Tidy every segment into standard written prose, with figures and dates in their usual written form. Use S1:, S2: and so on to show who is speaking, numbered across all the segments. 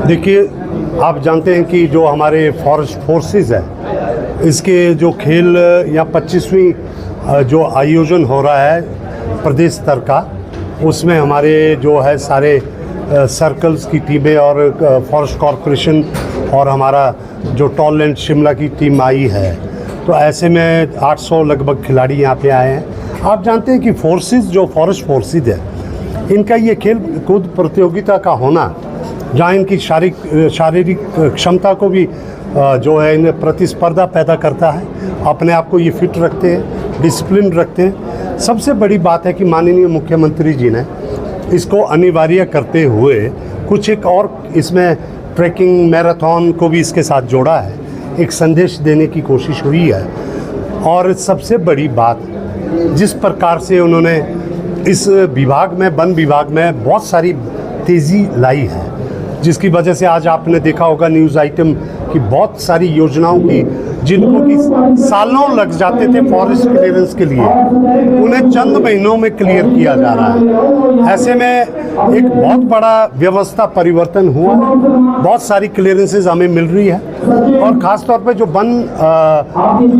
S1: देखिए, आप जानते हैं कि जो हमारे फॉरेस्ट फोर्सेस है, इसके जो खेल या 25वीं जो आयोजन हो रहा है प्रदेश स्तर का, उसमें हमारे जो है सारे सर्कल्स की टीमें और फॉरेस्ट कॉरपोरेशन और हमारा जो टॉलैंड शिमला की टीम आई है। तो ऐसे में 800 लगभग खिलाड़ी यहाँ पे आए हैं। आप जानते हैं कि फोर्सेस जो फॉरेस्ट फोर्सेस है, इनका ये खेल कूद प्रतियोगिता का होना, जहाँ इनकी शारीरिक क्षमता को भी जो है इन्हें प्रतिस्पर्धा पैदा करता है, अपने आप को ये फिट रखते हैं, डिसिप्लिन रखते हैं। सबसे बड़ी बात है कि माननीय मुख्यमंत्री जी ने इसको अनिवार्य करते हुए कुछ एक और इसमें ट्रैकिंग मैराथन को भी इसके साथ जोड़ा है, एक संदेश देने की कोशिश हुई है। और सबसे बड़ी बात, जिस प्रकार से उन्होंने इस विभाग में, वन विभाग में बहुत सारी तेज़ी लाई है, जिसकी वजह से आज आपने देखा होगा न्यूज़ आइटम की बहुत सारी योजनाओं की, जिनको कि सालों लग जाते थे फॉरेस्ट क्लियरेंस के लिए, उन्हें चंद महीनों में क्लियर किया जा रहा है। ऐसे में एक बहुत बड़ा व्यवस्था परिवर्तन हुआ, बहुत सारी क्लियरेंसेस हमें मिल रही है। और ख़ास तौर पे जो वन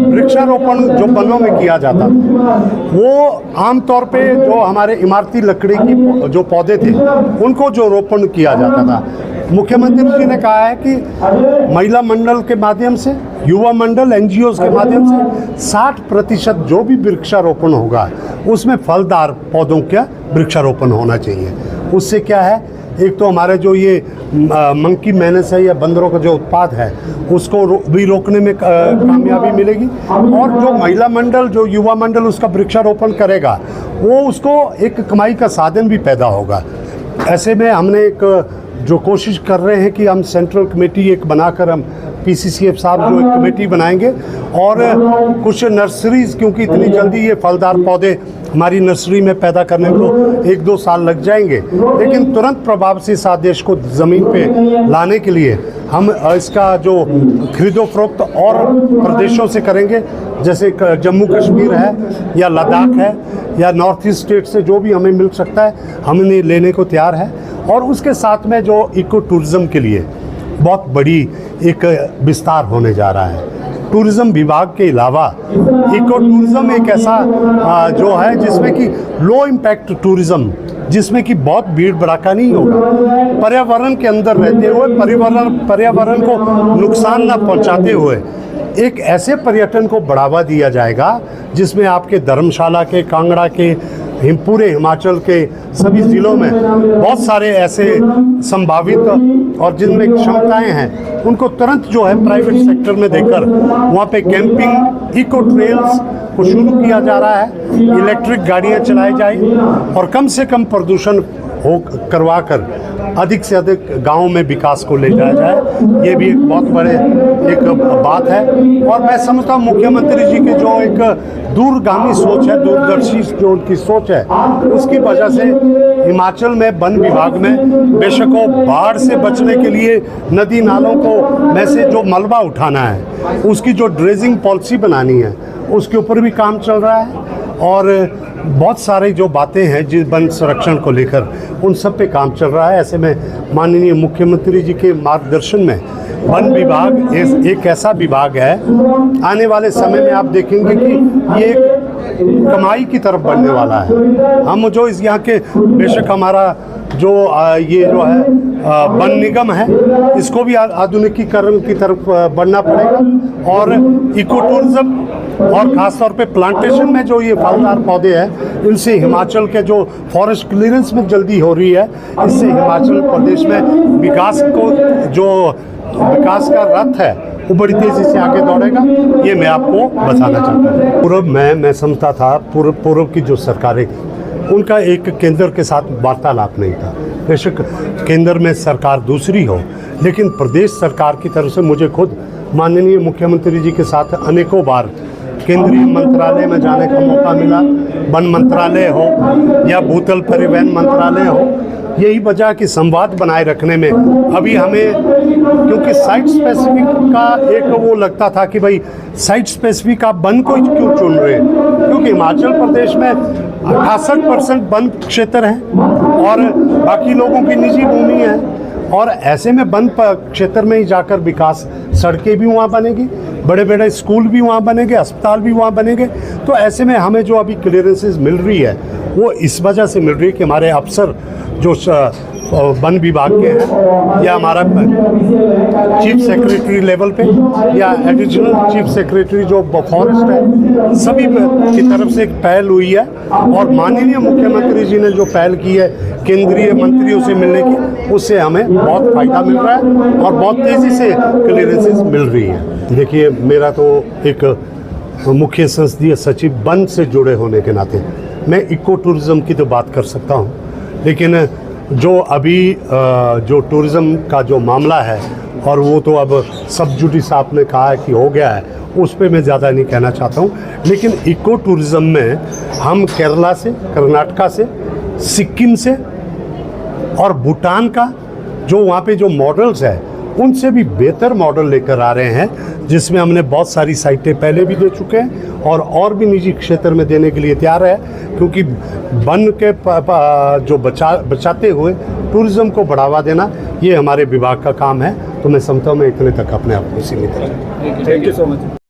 S1: वृक्षारोपण जो वनों में किया जाता था, वो आमतौर पे जो हमारे इमारती लकड़ी की जो पौधे थे, उनको जो रोपण किया जाता था, मुख्यमंत्री जी ने कहा है कि महिला मंडल के माध्यम से, युवा मंडल, एनजीओज के माध्यम से 60% जो भी वृक्षारोपण होगा उसमें फलदार पौधों का वृक्षारोपण होना चाहिए। उससे क्या है, एक तो हमारे जो ये मंकी मैनस है या बंदरों का जो उत्पाद है, उसको भी रोकने में कामयाबी मिलेगी। और जो महिला मंडल, जो युवा मंडल उसका वृक्षारोपण करेगा, वो उसको एक कमाई का साधन भी पैदा होगा। ऐसे में हमने एक जो कोशिश कर रहे हैं कि हम सेंट्रल कमेटी एक बनाकर, हम पीसीसीएफ साहब जो एक कमेटी बनाएंगे और कुछ नर्सरीज, क्योंकि इतनी जल्दी ये फलदार पौधे हमारी नर्सरी में पैदा करने को 1-2 साल लग जाएंगे, लेकिन तुरंत प्रभाव से इस आदेश को ज़मीन पे लाने के लिए हम इसका जो खरीदो फरोख्त और प्रदेशों से करेंगे, जैसे जम्मू कश्मीर है या लद्दाख है या नॉर्थ ईस्ट स्टेट से जो भी हमें मिल सकता है, हम इन्हें लेने को तैयार है। और उसके साथ में जो इको टूरिज़्म के लिए बहुत बड़ी एक विस्तार होने जा रहा है। टूरिज़्म विभाग के अलावा इको टूरिज़्म एक ऐसा जो है जिसमें कि लो इम्पैक्ट टूरिज़्म, जिसमें कि बहुत भीड़ भड़ाका नहीं होगा, पर्यावरण के अंदर रहते हुए पर्यावरण को नुकसान ना पहुंचाते हुए एक ऐसे पर्यटन को बढ़ावा दिया जाएगा जिसमें आपके धर्मशाला के, कांगड़ा के, पूरे हिमाचल के सभी ज़िलों में बहुत सारे ऐसे संभावित और जिनमें क्षमताएं हैं, उनको तुरंत जो है प्राइवेट सेक्टर में देकर वहाँ पे कैंपिंग, इको ट्रेल्स को शुरू किया जा रहा है। इलेक्ट्रिक गाड़ियाँ चलाई जाए और कम से कम प्रदूषण हो करवा कर अधिक से अधिक गाँव में विकास को ले जाया जाए। ये भी एक बहुत बड़े एक बात है। और मैं समझता हूँ मुख्यमंत्री जी के जो एक दूरगामी सोच है, दूरदर्शी जो उनकी सोच है, उसकी वजह से हिमाचल में वन विभाग में बेशक वो बाढ़ से बचने के लिए नदी नालों को में से जो मलबा उठाना है, उसकी जो ड्रेजिंग पॉलिसी बनानी है, उसके ऊपर भी काम चल रहा है। और बहुत सारी जो बातें हैं जिस वन संरक्षण को लेकर, उन सब पे काम चल रहा है। ऐसे में माननीय मुख्यमंत्री जी के मार्गदर्शन में वन विभाग एक ऐसा विभाग है, आने वाले समय में आप देखेंगे कि ये एक कमाई की तरफ बढ़ने वाला है। हम जो इस यहाँ के, बेशक हमारा जो ये जो है वन निगम है, इसको भी आधुनिकीकरण की तरफ बढ़ना पड़ेगा। और इको टूरिज्म और ख़ास तौर पे प्लांटेशन में जो ये फलदार पौधे हैं, इनसे हिमाचल के जो फॉरेस्ट क्लियरेंस में जल्दी हो रही है, इससे हिमाचल प्रदेश में विकास को, जो विकास का रथ है, वो बड़ी तेज़ी से आगे दौड़ेगा। ये मैं आपको बताना चाहता हूँ। पूर्व में मैं समझता था पूर्व की जो सरकारें, उनका एक केंद्र के साथ वार्तालाप नहीं था। बेशक केंद्र में सरकार दूसरी हो, लेकिन प्रदेश सरकार की तरफ से मुझे खुद माननीय मुख्यमंत्री जी के साथ अनेकों बार केंद्रीय मंत्रालय में जाने का मौका मिला, वन मंत्रालय हो या भूतल परिवहन मंत्रालय हो। यही वजह कि संवाद बनाए रखने में अभी हमें, क्योंकि साइट स्पेसिफिक का एक वो लगता था कि भाई साइट स्पेसिफिक आप वन को क्यों चुन रहे हैं, क्योंकि हिमाचल प्रदेश में 68% वन क्षेत्र है और बाकी लोगों की निजी भूमि है। और ऐसे में वन क्षेत्र में ही जाकर विकास, सड़कें भी वहाँ बनेगी, बड़े बड़े स्कूल भी वहाँ बनेंगे, अस्पताल भी वहाँ बनेंगे। तो ऐसे में हमें जो अभी क्लियरेंसेस मिल रही है वो इस वजह से मिल रही है कि हमारे अफसर जो वन विभाग के हैं या हमारा चीफ सेक्रेटरी लेवल पे या एडिशनल चीफ सेक्रेटरी जो फॉरेस्ट है, सभी की तरफ से एक पहल हुई है। और माननीय मुख्यमंत्री जी ने जो पहल की है केंद्रीय मंत्रियों से मिलने की, उससे हमें बहुत फ़ायदा मिल रहा है और बहुत तेज़ी से क्लियरेंसेस मिल रही है। देखिए, मेरा तो एक मुख्य संसदीय सचिव वन से जुड़े होने के नाते मैं इको टूरिज़्म की तो बात कर सकता हूँ, लेकिन जो अभी जो टूरिज़्म का जो मामला है और वो तो अब सब जुडिस आपने कहा है कि हो गया है, उस पर मैं ज़्यादा नहीं कहना चाहता हूँ। लेकिन इको टूरिज़्म में हम केरला से, कर्नाटका से, सिक्किम से और भूटान का जो वहाँ पे जो मॉडल्स है उनसे भी बेहतर मॉडल लेकर आ रहे हैं, जिसमें हमने बहुत सारी साइटें पहले भी दे चुके हैं और भी निजी क्षेत्र में देने के लिए तैयार है, क्योंकि वन के जो बचाते हुए टूरिज़्म को बढ़ावा देना ये हमारे विभाग का काम है। तो मैं समझता हूँ मैं इतने तक अपने आप को सीमित रखूँ।
S2: Thank you so much.